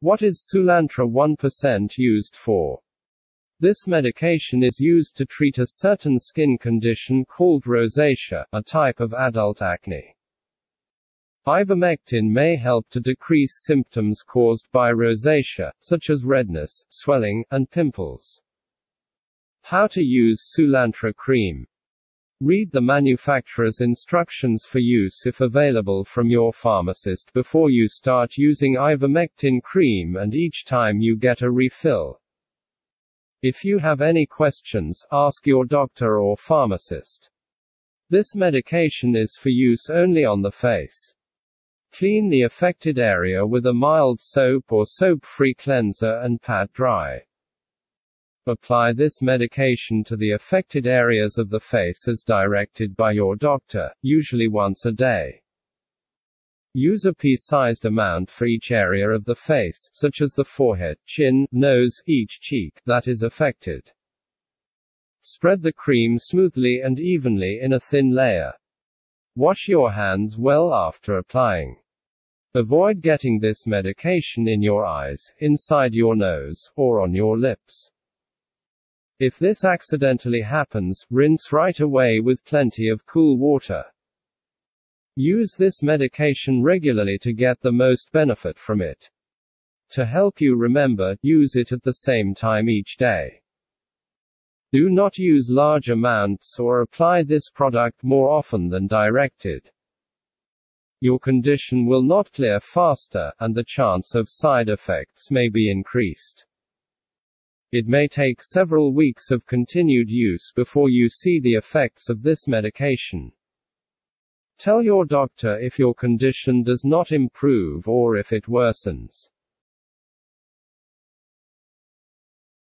What is Soolantra 1% used for? This medication is used to treat a certain skin condition called rosacea, a type of adult acne. Ivermectin may help to decrease symptoms caused by rosacea, such as redness, swelling, and pimples. How to use Soolantra cream. Read the manufacturer's instructions for use if available from your pharmacist before you start using ivermectin cream and each time you get a refill. If you have any questions, ask your doctor or pharmacist. This medication is for use only on the face. Clean the affected area with a mild soap or soap-free cleanser and pat dry. Apply this medication to the affected areas of the face as directed by your doctor, usually once a day. Use a pea-sized amount for each area of the face, such as the forehead, chin, nose, each cheek, that is affected. Spread the cream smoothly and evenly in a thin layer. Wash your hands well after applying. Avoid getting this medication in your eyes, inside your nose, or on your lips. If this accidentally happens, rinse right away with plenty of cool water. Use this medication regularly to get the most benefit from it. To help you remember, use it at the same time each day. Do not use large amounts or apply this product more often than directed. Your condition will not clear faster, and the chance of side effects may be increased. It may take several weeks of continued use before you see the effects of this medication. Tell your doctor if your condition does not improve or if it worsens.